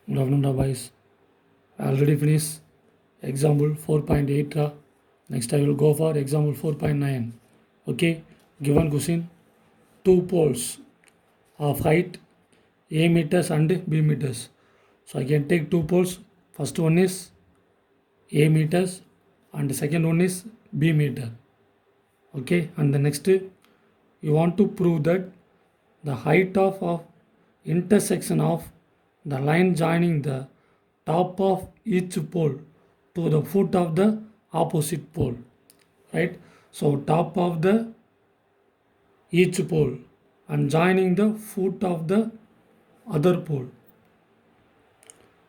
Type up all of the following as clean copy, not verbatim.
Good afternoon, boys. I already finished example 4.8. Next, I will go for example 4.9. Okay, given question, two poles of height A meters and B meters. So I can take two poles. First one is A meters and the second one is B meter. Okay, and the next you want to prove that the height of intersection of the line joining the top of each pole to the foot of the opposite pole, right? So top of the each pole and joining the foot of the other pole.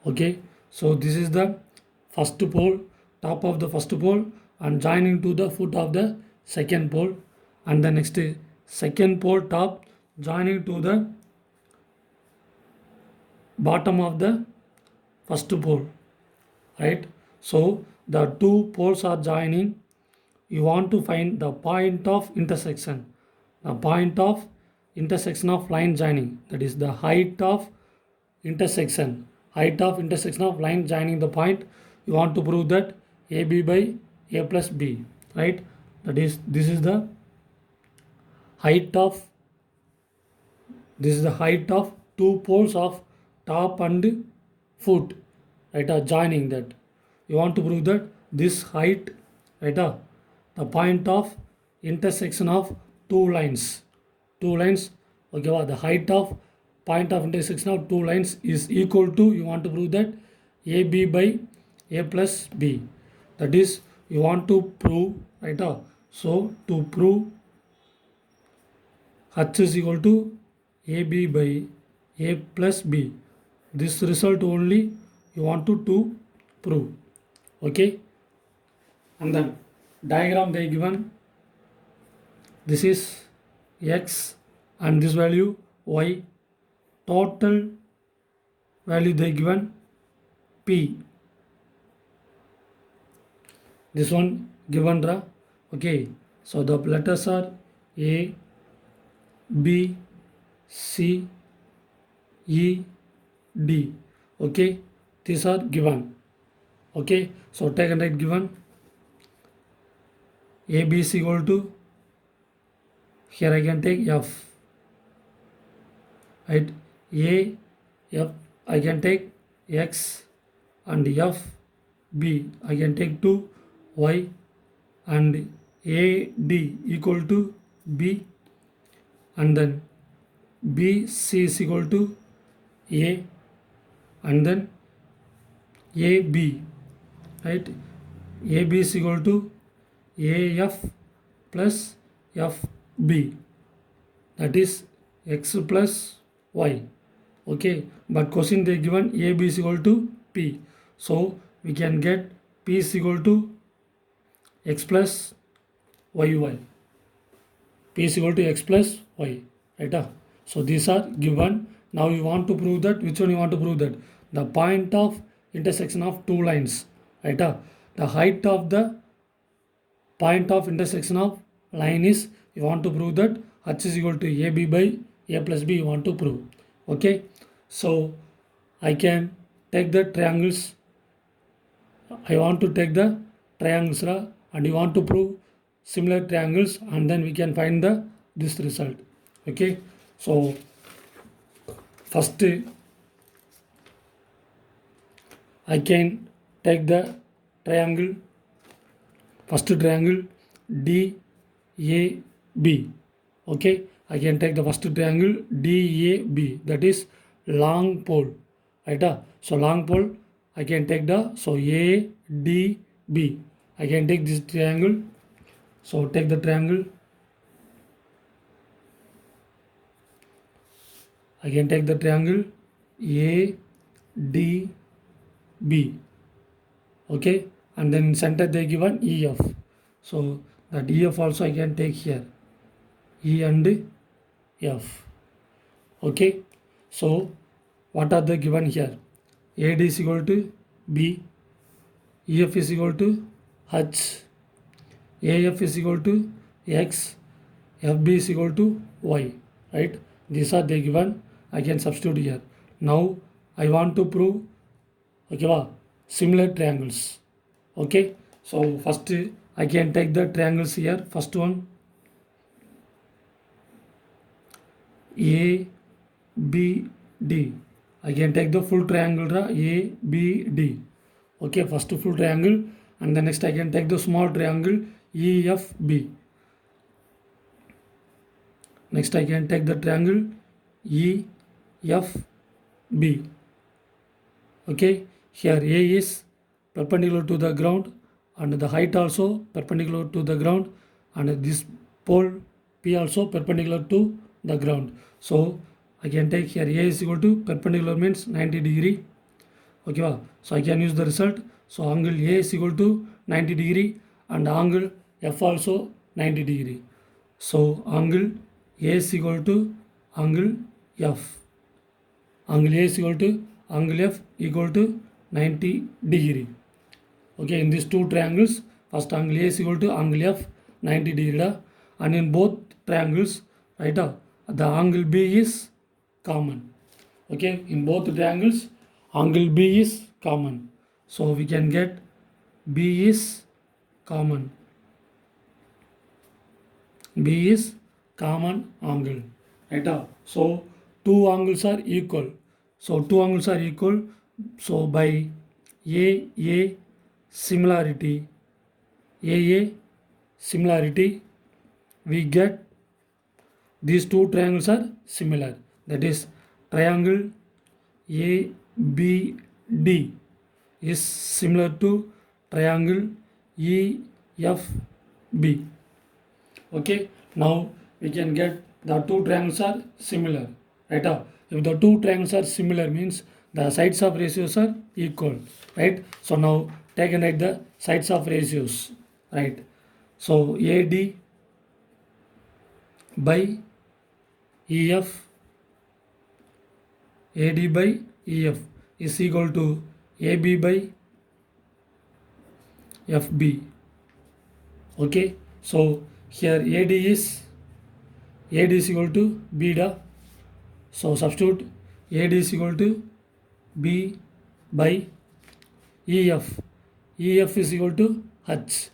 Okay, so this is the first pole, top of the first pole and joining to the foot of the second pole, and the next second pole top joining to the bottom of the first pole, right? So the two poles are joining. You want to find the point of intersection, the point of intersection of line joining, that is the height of intersection, of line joining the point. You want to prove that AB by A plus B, right? That is, height of this is the height of two poles of top and foot, right, are joining that. You want to prove that this height, right, the point of intersection of two lines. Okay, the height of point of intersection of two lines is equal to, you want to prove that AB by A plus B. That is, you want to prove, right, so to prove H is equal to AB by A plus B. This result only you want to prove. Okay, and then diagram they given, this is x and this value y, total value they given p, this one given ra. Okay, so the letters are A, B, C, E, D. Okay, these are given. Okay, so take and write given. A, B is equal to, here I can take F, right? A, F, I can take X, and F, B, I can take 2 Y, and A, D equal to B, and then B, C is equal to A, and then A, B, right? A, B is equal to A, F plus F, B, that is X plus Y. Okay, but question they given A, B is equal to P, so we can get P is equal to X plus Y. P is equal to X plus Y, right? So these are given. Now you want to prove that, which one you want to prove that? The point of intersection of two lines, right? The height of the point of intersection of line is, you want to prove that H is equal to AB by A plus B, you want to prove. Okay, so I can take the triangles. I want to take the triangles and you want to prove similar triangles, and then we can find this result. Okay, so first I can take the triangle, first triangle DAB. Okay, I can take the first triangle DAB, that is long pole, right? So long pole I can take the, so ADB, I can take this triangle. So take the triangle, I can take the triangle ADB. Okay, and then in center they given EF, so that EF also I can take here, E and F. Okay, so what are the given here? AD is equal to B, EF is equal to H, AF is equal to X, FB is equal to Y, right? These are they given. I can substitute here. Now I want to prove okay similar triangles. Okay, so first I can take the triangles here. First one A B D. I can take the full triangle A B D. Okay, first full triangle, and the next I can take the small triangle E F B. Next I can take the triangle E F B. Okay, here A is perpendicular to the ground and the height also perpendicular to the ground, and this pole P also perpendicular to the ground. So I can take here A is equal to perpendicular means 90 degree. Okay, so I can use the result. So angle A is equal to 90 degree and angle F also 90 degree. So angle A is equal to angle F. Angle A is equal to angle F equal to 90 degree. Okay, in these two triangles, first angle A is equal to angle F 90 degree, and in both triangles, right, the angle B is common. Okay, in both triangles, angle B is common. So we can get B is common. B is common angle. Right? So two angles are equal. So two angles are equal. So by A similarity, A similarity, we get these two triangles are similar. That is triangle ABD is similar to triangle EFB. Okay, now we can get the two triangles are similar, right? If the two triangles are similar means the sides of ratios are equal, right? So now take and write the sides of ratios, right? So AD by EF, AD by EF is equal to AB by FB. Okay, so here AD is equal to B da. So substitute AD is equal to B by EF. EF is equal to H.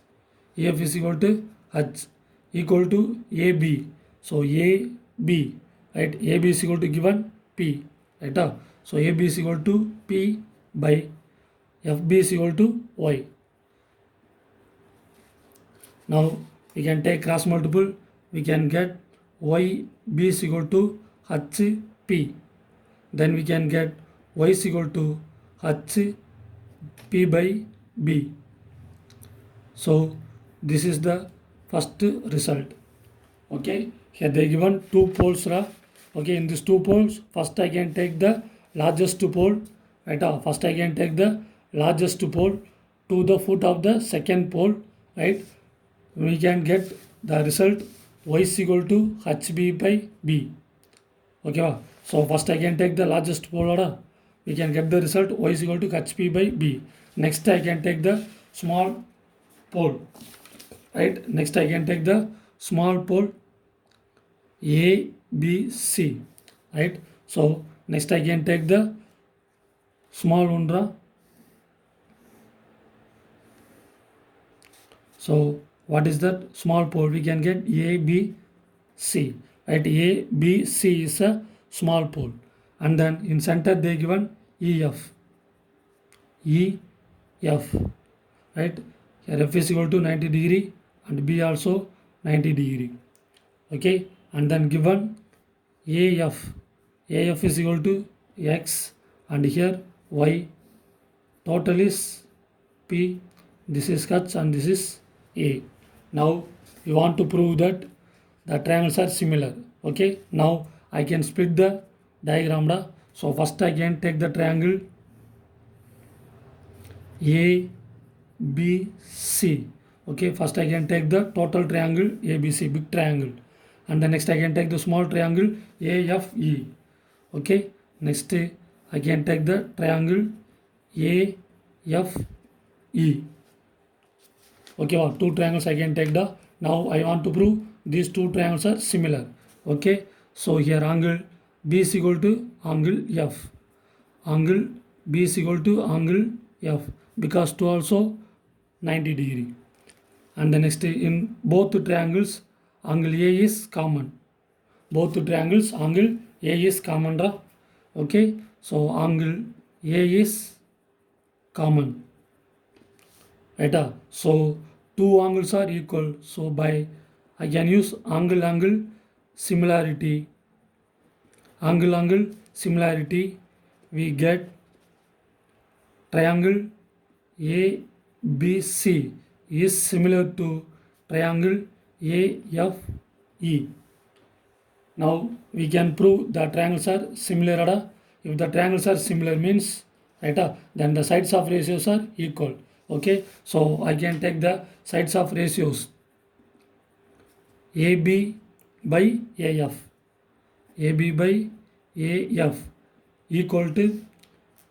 EF is equal to H equal to AB. So AB, right? AB is equal to given P, right? So AB is equal to P by FB is equal to Y. Now we can take cross multiple. We can get YB is equal to HP. Then we can get Y is equal to HP by B. So this is the first result. Okay, here they given two poles. Okay, in these two poles, first I can take the largest pole. Right, first I can take the largest pole to the foot of the second pole. Right, we can get the result Y is equal to HB by B. Okay, so first I can take the largest pole. We can get the result Y is equal to HP by B. Next I can take the small pole. Right, next I can take the small pole A, B, C. Right, so next I can take the small one. So what is that small pole? We can get A, B, C. Right, A, B, C is a small pole, and then in center they given EF. EF. Right, here F is equal to 90 degree and B also 90 degree. Okay, and then given AF. AF is equal to X and here Y. Total is P. This is H and this is A. Now we want to prove that the triangles are similar. Okay, now I can split the diagram. So first I can take the triangle ABC. Okay, first I can take the total triangle ABC, big triangle, and the next I can take the small triangle AFE. Okay, next I can take the triangle AFE. Okay, well, two triangles I can take the. Now I want to prove these two triangles are similar. Okay, so here angle B is equal to angle F. angle B is equal to angle F, because 2 also 90 degree. And the next, in both triangles angle A is common. Both triangles angle A is common. Okay, so angle A is common. Right? So two angles are equal. So by I can use angle similarity. Angle similarity, we get triangle ABC is similar to triangle AFE. Now we can prove the triangles are similar. If the triangles are similar means, right, then the sides of ratios are equal. Okay, so I can take the sides of ratios AB by AF. AB by AF equal to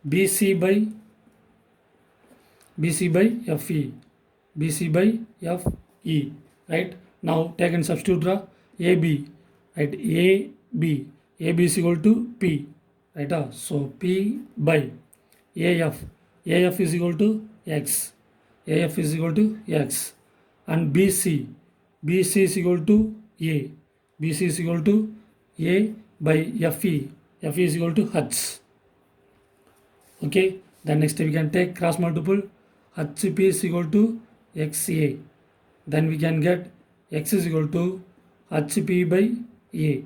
BC by FE. BC by FE. Right? Now take and substitute the AB. Right? AB. AB is equal to P. Right? So P by AF. AF is equal to X. AF is equal to X. And BC. BC is equal to A. BC is equal to A by FE. FE is equal to H. Okay. Then next we can take cross multiple. HP is equal to XA. Then we can get X is equal to HP by A.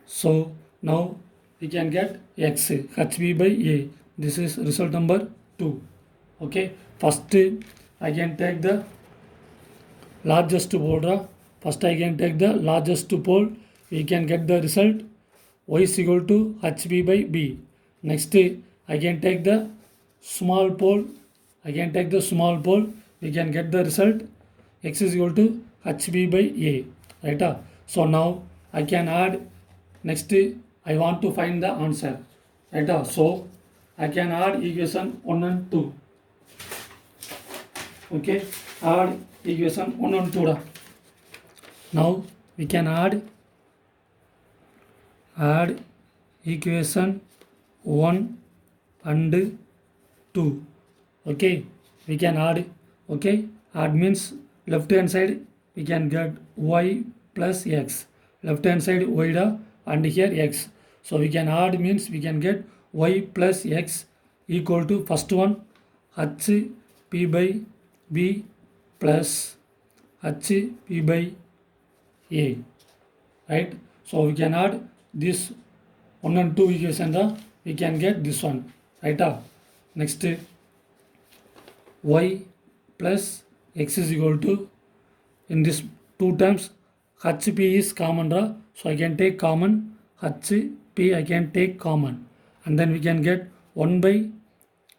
So now we can get X, HP by A. This is result number 2. Okay. First I can take the largest pole. First I can take the largest pole. We can get the result Y is equal to HB by B. Next I can take the small pole. I can take the small pole. We can get the result X is equal to HB by A. Right? So now I can add. Next I want to find the answer. Right? So I can add equation 1 and 2. Okay, add equation 1 and 2. Now we can add equation 1 and 2. Okay, we can add. Okay, add means left hand side we can get Y plus X. Left hand side Y and here X. So we can add means we can get Y plus X equal to first one H P by B plus H P by A. Right? So we can add this 1 and 2 equation. We can get this one. Right? Next Y plus X is equal to, in this 2 terms HP is common. So I can take common HP. I can take common, and then we can get 1 by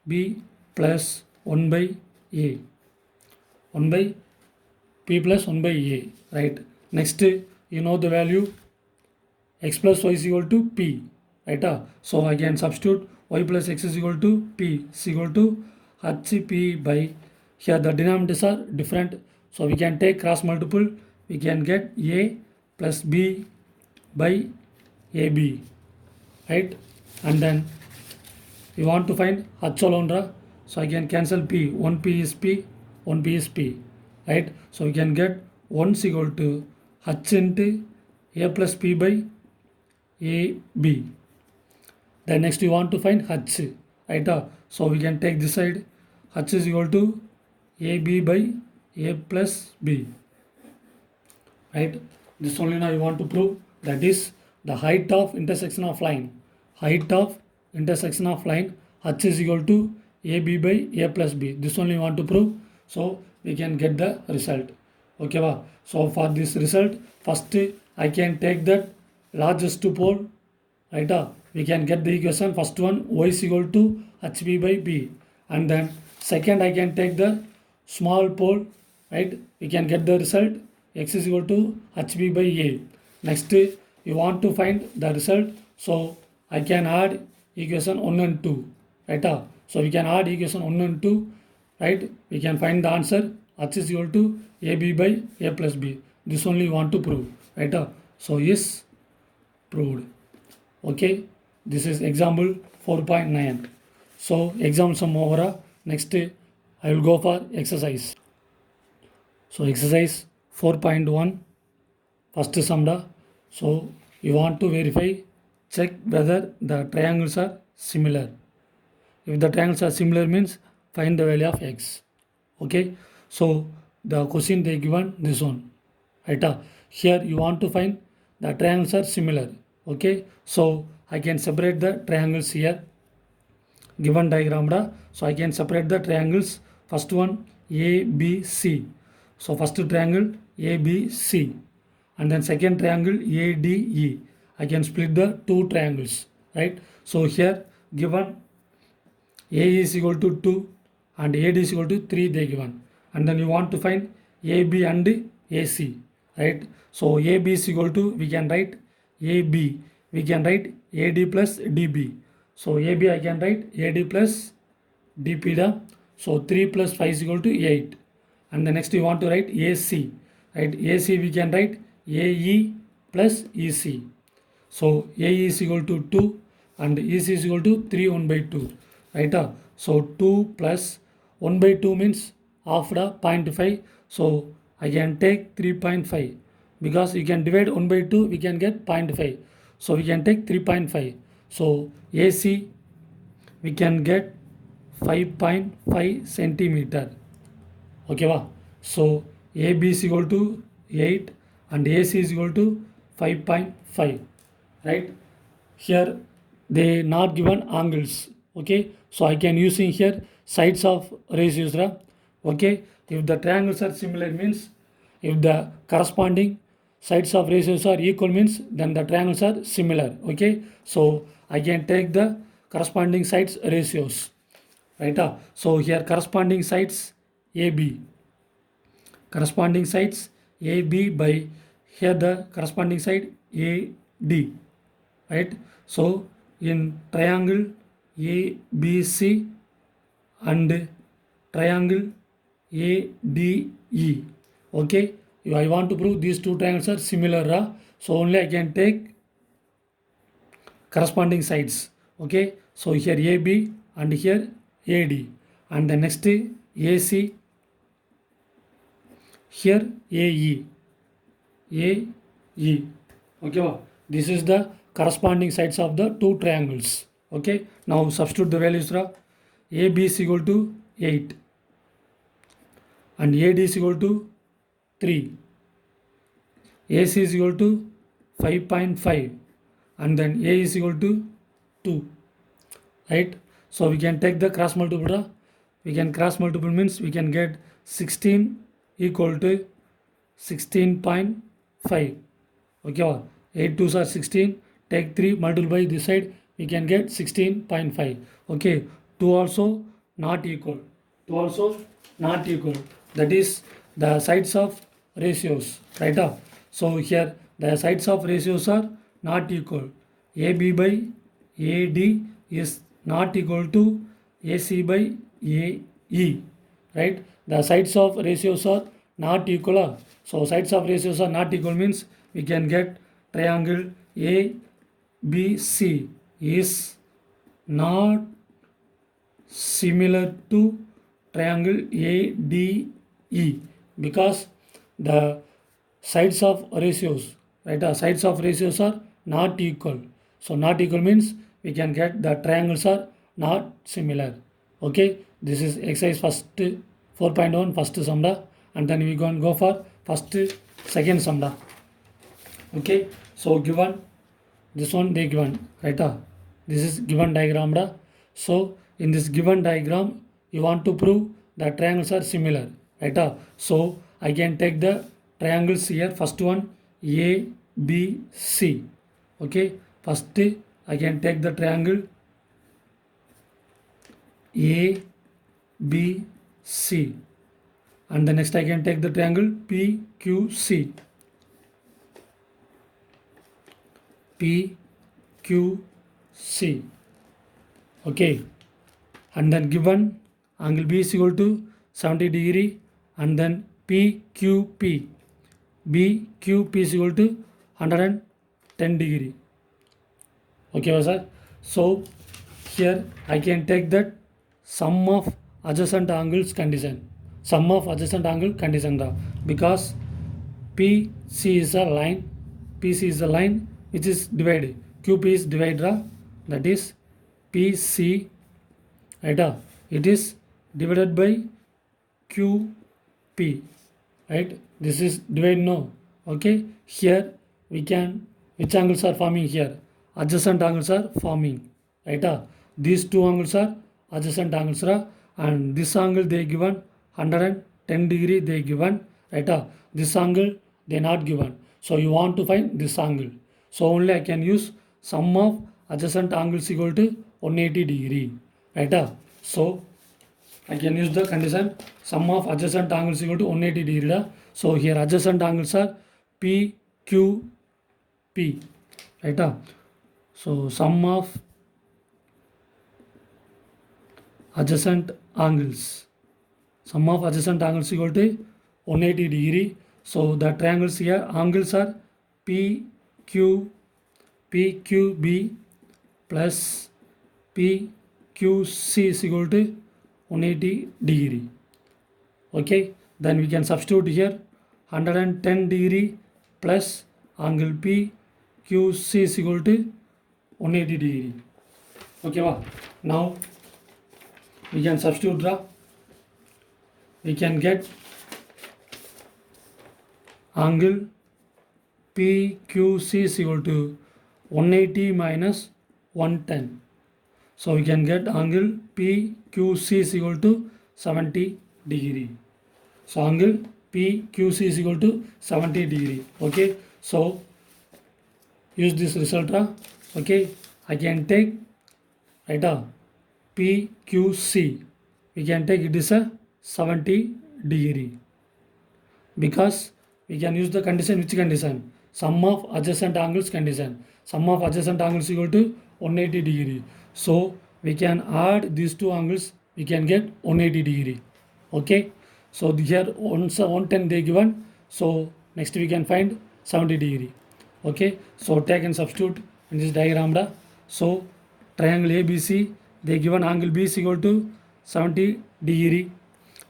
B plus 1 by A. 1 by P plus 1 by A. Right? Next you know the value X plus Y is equal to P. Right? So I can substitute Y plus X is equal to P is equal to HP by, here the denominators are different. So we can take cross multiple. We can get A plus B by AB. Right? And then we want to find H alone. So I can cancel P. 1P is P. 1P is P. Right? So we can get 1 is equal to H into A plus P by AB. Then next we want to find H. Right? So we can take this side. H is equal to AB by A plus B. Right? This only now you want to prove, that is the height of intersection of line. Height of intersection of line H is equal to AB by A plus B. This only you want to prove. So we can get the result. Okay, wow. So for this result, first I can take that largest pole. Right? We can get the equation. First one Y is equal to HB by B, and then second I can take the small pole. Right? We can get the result X is equal to HB by A. Next you want to find the result, so I can add equation 1 and 2. Right? So we can add equation 1 and 2. Right? We can find the answer H is equal to AB by A plus B. This only you want to prove. Right? So is proved. Okay, this is example 4.9. So exam sum over. Next I will go for exercise. So exercise 4.1 first sum da. So you want to verify, check whether the triangles are similar. If the triangles are similar means find the value of x. Okay. So the question they given this one. Right? Here you want to find the triangles are similar. Okay. So I can separate the triangles here. Given diagram da. So I can separate the triangles. First one ABC. So first triangle ABC. And then second triangle ADE. I can split the two triangles. Right. So here given A is equal to 2 and AD is equal to 3 they given. And then you want to find AB and AC, right? So AB is equal to, we can write AB, we can write AD plus DB. So AB I can write AD plus DP da. So 3 plus 5 is equal to 8. And the next you want to write AC, right? AC we can write AE plus EC. So AE is equal to 2 and EC is equal to 3 1 by 2, right? So 2 plus 1 by 2 means half the 0.5. So I can take 3.5 because you can divide 1 by 2, we can get 0.5. So we can take 3.5. So AC we can get 5.5 centimeter. Okay, va? So AB is equal to 8 and AC is equal to 5.5, right? Here they not given angles. Okay, so I can using here sides of ratios. Okay, if the triangles are similar means, if the corresponding sides of ratios are equal means, then the triangles are similar. Okay, so I can take the corresponding sides ratios, right? So here corresponding sides AB, corresponding sides AB by here the corresponding side AD, right? So in triangle ABC and triangle ADE, okay, if I want to prove these two triangles are similar, so only I can take corresponding sides. Okay, so here AB and here AD, and the next AC, here AE. Okay, this is the corresponding sides of the two triangles. Okay, now substitute the values. AB is equal to 8 and AD is equal to 3. AC is equal to 5.5 and then A is equal to 2, right? So we can take the cross multiple. We can cross multiple means we can get 16 equal to 16.5. Okay, 8 2s are 16. Take 3 multiply by this side, we can get 16.5. Okay, 2 also not equal. 2 also not equal. That is the sides of ratios, right? So here the sides of ratios are not equal. AB by AD is not equal to AC by AE, right? The sides of ratios are not equal. So sides of ratios are not equal means we can get triangle ABC is not similar to triangle ADE because the sides of ratios, right? Sides of ratios are not equal. So not equal means we can get the triangles are not similar. Okay, this is exercise first 4.1 first sum da, and then we can go for first second sum da. Okay, so given this one they given, right? This is given diagram da. So in this given diagram you want to prove that triangles are similar, right? So I can take the triangles here. First one ABC. Okay, first I can take the triangle ABC, and the next I can take the triangle PQC. PQC. Okay, and then given angle B is equal to 70 degree, and then PQP. BQP is equal to 110 degree. Okay, sir. So here I can take that sum of adjacent angles condition. Sum of adjacent angle condition because PC is a line. PC is a line which is divided. QP is divided. That is PC. Right? It is divided by QP. Right? This is divide no. Okay. Here we can, which angles are forming here? Adjacent angles are forming. Right? These two angles are adjacent angles, and this angle they given 110 degree they given. Right? This angle they not given. So you want to find this angle. So only I can use sum of adjacent angles equal to 180 degree. Right? So I can use the condition sum of adjacent angles equal to 180 degree. So here adjacent angles are P, Q, P. Right? So sum of adjacent angles. Sum of adjacent angles equal to 180 degree. So the triangles here, angles are PQB plus PQC is equal to 180 degree. Okay, then we can substitute here 110 degree plus angle PQC is equal to 180 degree. Okay, now we can substitute we can get angle PQC is equal to 180 minus 110. So we can get angle PQC is equal to 70 degree. So angle PQC is equal to 70 degree. Okay, so use this result. Okay, I can take PQC. We can take it is a 70 degree because we can use the condition, which condition? Sum of adjacent angles condition. Sum of adjacent angles equal to 180 degree. So we can add these two angles, we can get 180 degree. Okay, so here 110 they given, so next we can find 70 degree. Okay, so take and substitute in this diagram. So triangle ABC, they given angle B is equal to 70 degree,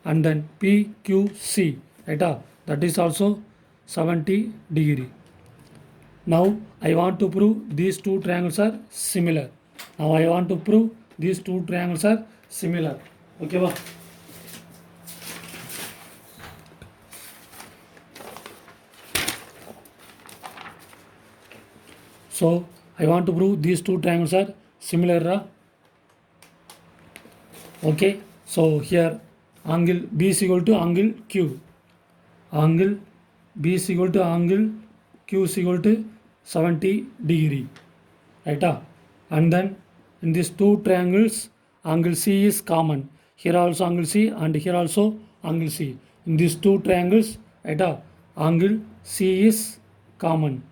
and then PQC, right? That is also 70 degree. Now I want to prove these two triangles are similar. Now I want to prove these two triangles are similar. Okay, so I want to prove these two triangles are similar. Okay, so here angle B is equal to angle Q. Angle B is equal to angle Q is equal to 70 degree. Right? And then in these two triangles, angle C is common. Here also angle C and here also angle C. In these two triangles, right, angle C is common.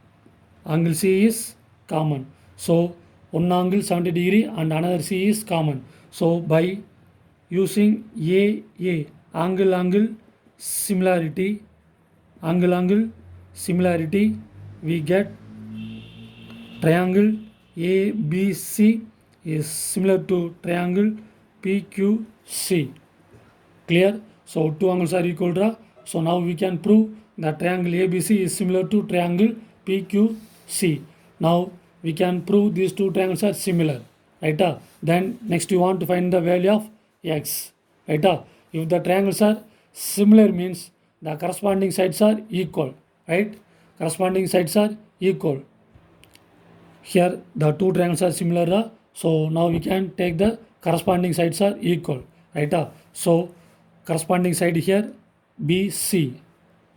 Angle C is common. So one angle 70 degree and another C is common. So by using AA, angle similarity, we get triangle ABC is similar to triangle PQC. Clear? So two angles are equal. So now we can prove that triangle ABC is similar to triangle PQC. Now we can prove these two triangles are similar. Right? Then next you want to find the value of X. Right? If the triangles are similar means the corresponding sides are equal. Right? Corresponding sides are equal. Here the two triangles are similar. So now we can take the corresponding sides are equal. Right? So corresponding side here BC,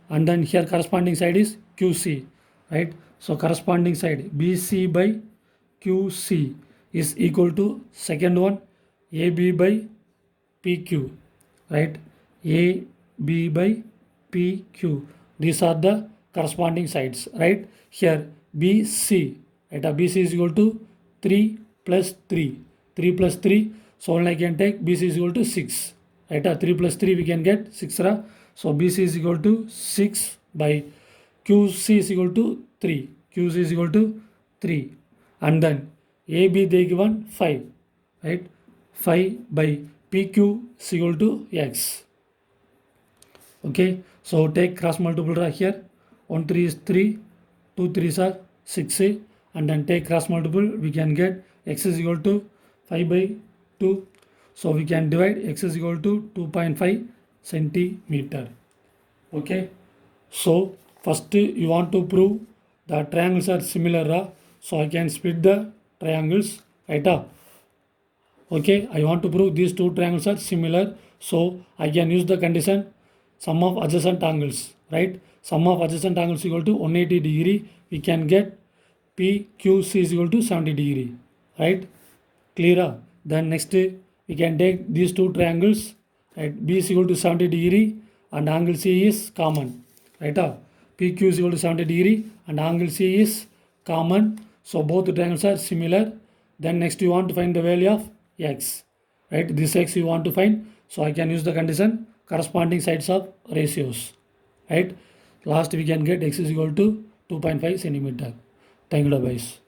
and then here corresponding side is QC. Right? So corresponding side BC by QC is equal to second one AB by PQ. Right? AB by PQ. These are the corresponding sides. Right? Here BC. Right? BC is equal to 3 plus 3. 3 plus 3. So only I can take BC is equal to 6. Right? 3 plus 3 we can get 6. So BC is equal to 6 by QC is equal to 3. QC is equal to 3. And then AB they given 5. right? Phi by PQ is equal to X. Okay, so take cross multiple here. 1 3 is 3, 2 3s are 6, and then take cross multiple, we can get X is equal to 5 by 2. So we can divide X is equal to 2.5 centimeter. Okay, so first you want to prove the triangles are similar, so I can split the triangles, right? Okay, I want to prove these two triangles are similar, so I can use the condition sum of adjacent angles, right? Sum of adjacent angles equal to 180 degree. We can get PQC is equal to 70 degree, right? Clear? Then next we can take these two triangles, right? B is equal to 70 degree and angle C is common, right? PQ is equal to 70 degree and angle C is common, so both the triangles are similar. Then next you want to find the value of X, right? This X you want to find, so I can use the condition corresponding sides of ratios, right? Last we can get X is equal to 2.5 centimeter. Thank you, guys.